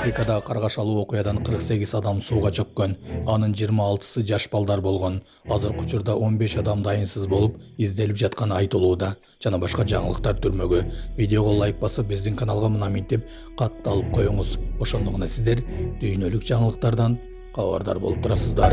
Африкада каргашалуу окуядан 48 адам сууга чөккөн. Анын 26-сы жаш балдар болгон. Азыркы учурда 15 адам дайынсыз болуп, изделип жатканы айтылууда. Жана башка жаңылыктар түрмөгү. Видеого лайк басып, биздин каналга мына минтип катталып коюңуз. Ошондо гана сиздер дүйнөлүк жаңылыктардан кабардар болуп турасыздар.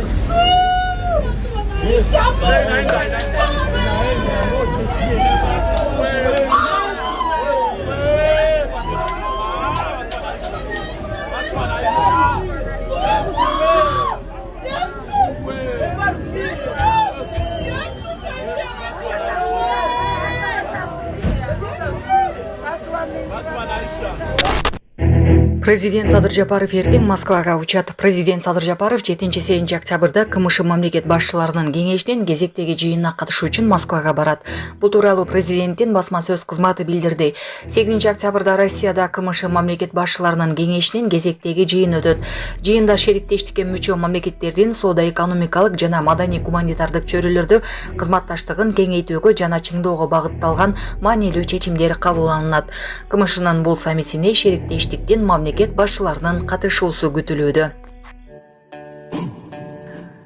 Президент Садыр Жапаров эртең Москвага учат. Президент Садыр Жапаров 7-8 октябрда КМШ мамлекет башчыларынын кеңешинин кезектеги жыйынына катышуу үчүн Москвага барат. Бул тууралуу президенттин басма сөз кызматы билдирди. 8 октябрда Россияда КМШ мамлекет башчыларынын кеңешинин кезектеги жыйыны өтөт. Жыйында шериктештикке мүчө мамлекеттердин соода-экономикалык жана маданий-гуманитардык чөйрөлөрдө кызматташтыгын кеңейтүүгө жана чыңдоого багытталган маанилүү чечимдер кабыл алынат. КМШнын бул саммитине шериктештиктин мамлекет башчыларынын катышуусу күтүлүүдө.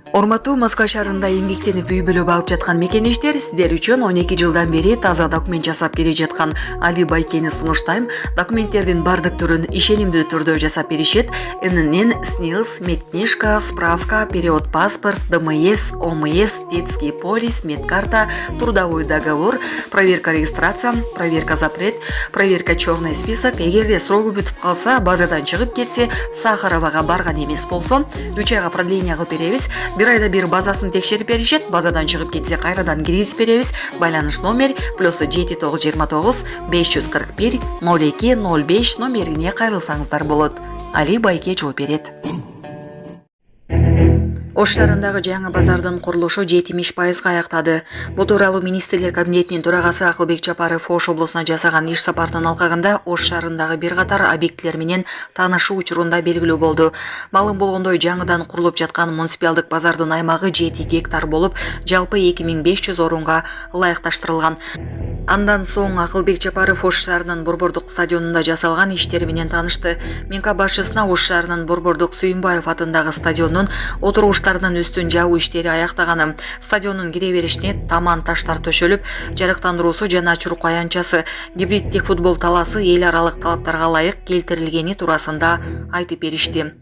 Урматтуу Москва шаарында эмгектенип үй бүлө багып жаткан мекенештер, сиздер үчүн 12 жылдан бери таза документ жасап келе жаткан Али Байкени сунуштайм. Документтердин бардык түрүн ишенимдүү түрдө жасап беришет. ННН, СНИЛС, медкнижка, справка, период паспорт, ДМС, ОМС, детский полис, медкарта, трудовой договор, проверка регистрация, проверка запрет, проверка черный список. Эгерде срогу бүтүп калса, базадан чыгып кетсе, Сахаровага барган эмес болсо, 3 айга продление кылып беребиз. Bir ayda bir базасын текшерип беришет, базадан чыгып кетсе кайрадан киргизип беребиз. Байланыш номер +7929 541 02 05 номерине кайрылсаңыздар болот. Али Байке жооп берет. Ош шаарындагы жаңы базардын курулушу 70% аяктады. Бул тууралуу министрлер кабинетинин төрагасы Акылбек Жапаров Ош облусуна жасаган иш сапарынын алкагында Ош шаарындагы бир катар объектилер менен таанышуу учурунда белгилүү болду. Маалым болгондой, жаңыдан курулуп жаткан муниципалдык базардын аймагы 7 гектар болуп, жалпы 2500 орунга ылайыкташтырылган. Андан соң Акылбек Жапаров Ош шаарынын Борбордук стадионунда жасалган иштери менен таанышты. Минка башчысына Ош шаарынын Борбордук Сүйүнбаев атындагы стадионунун отуруштарынын үстүн жабуу иштери аяктаганы, стадиондун кире беришине таман таштар төшөлүп, жарыктандыруусу жана чурк аянтчасы, гибриддик футбол талаасы эл аралык талаптарга ылайык келтирилгени туурасында айтып беришти.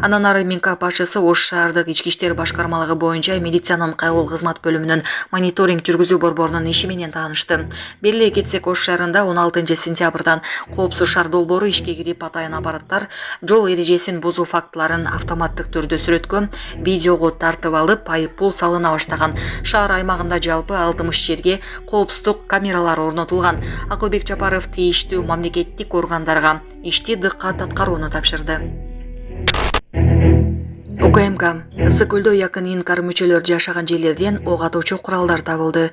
Андан ары Минка башчысы Ош шаардык ички иштер башкармалыгы боюнча милициянын кайгыл кызмат бөлүмүнүн мониторинг жүргүзүү борборунун иши менен таанышты. Белгилей кетсек, Ош шаарында 16 сентябрдан коопсуз шаар долбоору ишке кирип, атайын аппараттар жол эрежесин бузуу фактыларын автоматтык түрдө сүрөткө, видеого тартып алып, айыппул салына баштаган. Шаар аймагында жалпы 60 жерге коопсуздук камералары орнотулган. Акылбек Жапаров тийиштүү мамлекеттик органдарга ишти дыккат аткарууну тапшырды. УКМК Ысык көлдө якын инкар мүчөлөр жашаган жерлерден ок атуучу куралдар табылды.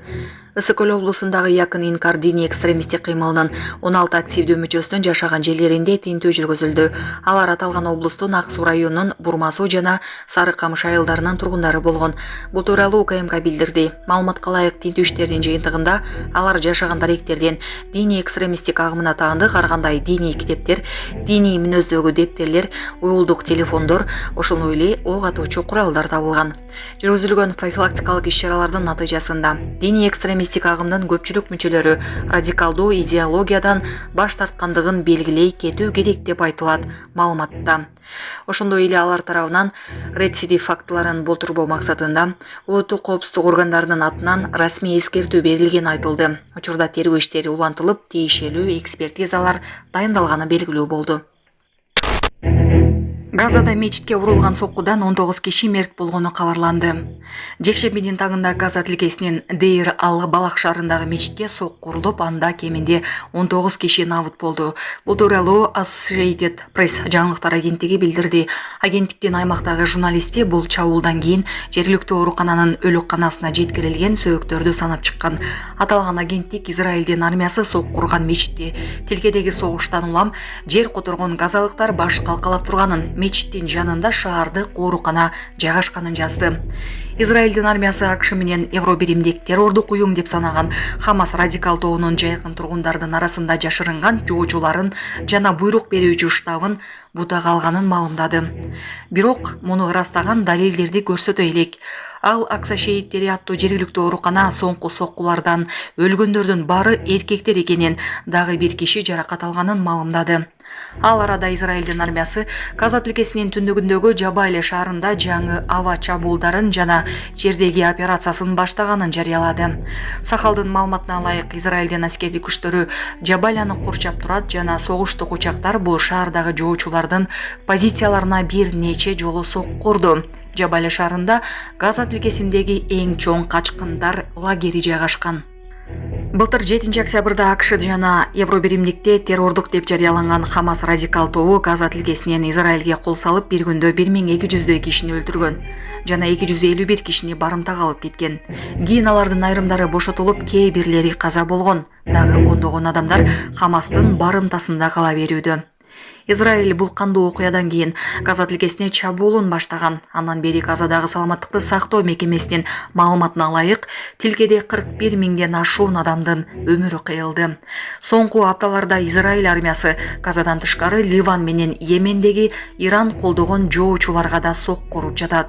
Ысык көл облусундагы якын инкар диний экстремисттик кыймылынын 16 активдүү мүчөсүнүн жашаган жерлеринде тинтүү жүргүзүлдү. Алар аталган облустун Ак Суу районунун Бурма Суу жана Сары Камыш айылдарынын тургундары болгон. Бул тууралуу УКМК билдирди. Маалыматка ылайык тинтүү иштеринин жыйынтыгында алар жашаган даректерден диний экстремисттик агымына таандык ар кандай диний китептер, диний мүнөздөгү дептерлер, уюлдук телефондор, ошондой эле ок атуучу куралдар табылган. Жүргүзүлгөн профилактикалык иш-чаралардын натыйжасында диний экстремисттик агымдын көпчүлүк мүчөлөрү радикалдуу идеологиядан баш тарткандыгын белгилей кетүү керек деп айтылат маалыматта. Ошондой эле алар тарабынан рецидив фактыларын болтурбоо максатында улуттук коопсуздук органдарынын атынан расмий эскертүү берилгени айтылды. Учурда терүү иштери улантылып, тиешелүү экспертизалар дайындалганы белгилүү болду. Газада мечитке урулган соккудан 19 киши мерт болгону кабарланды. Жекшембидин таңында Газа тилкесинин Дейр ал-Балах шаарындагы мечитке сокку урулуп, анда кеминде 19 киши набыт болду. Бул тууралуу Associated Press жаңылыктар агенттиги билдирди. Агенттиктин аймактагы журналисти бул чабуулдан кийин жергиликтүү оорукананын өлөкканасына жеткирилген сөөктөрдү санап чыккан. Аталган агенттик Израилдин армиясы сокку урган мечитти тилкедеги согуштан улам жер которгон газалыктар баш калкалап турганын, мечиттин жанында шаардык оорукана жайгашканын жазды. Израилдин армиясы АКШ менен Евробиримдик террордук уюм деп санаган Хамас радикал тобунун жайкын тургундардын арасында жашырынган жоочуларын жана буйрук берүүчү штабын бутага алганын маалымдады. Бирок муну ырастаган далилдерди көрсөтө элек. Ал Акса шейиттери аттуу жергиликтүү оорукана соңку соккулардан өлгөндөрдүн баары эркектер экенин, дагы бир киши жаракат алганын маалымдады. Ал арада Израилдин армиясы Газа тилкесинин түндүгүндөгү Жабайле шаарында жаңы аба чабуулдарын жана жердеги операциясын баштаганын жарыялады. Сахалдын маалыматына ылайык, Израилдин аскердик күчтөрү Жабайляны курчап турат жана согуштук учактар бул шаардагы жоочулардын позицияларына бир нече жолу сокку урду. Жабайле шаарында Газа тилкесиндеги эң чоң качкындар лагери жайгашкан. Былтыр 7 октябрда АКШ жана Евробиримдикте террордук деп жарыяланган Хамас радикал тобу Газа тилкесинен Израилге кол салып бир күндө 1200 кишини өлтүргөн жана 251 кишини барымтага алып кеткен. Кийин алардын айрымдары бошотулуп, кээ бирлери каза болгон. Дагы ондогон адамдар Хамастын барымтасында кала берүүдө. Израиль бул кандуу окуядан кийин Газа тилкесине чабуулун баштаган. Андан бери Газадагы саламаттыкты сактоо мекемесинин маалыматына ылайык, тилкеде 41 миңден ашуун адамдын өмүрү кыйылды. Соңку апталарда Израиль армиясы Газадан тышкары Ливан менен Йемендеги Иран колдогон жоочуларга да сокку уруп жатат.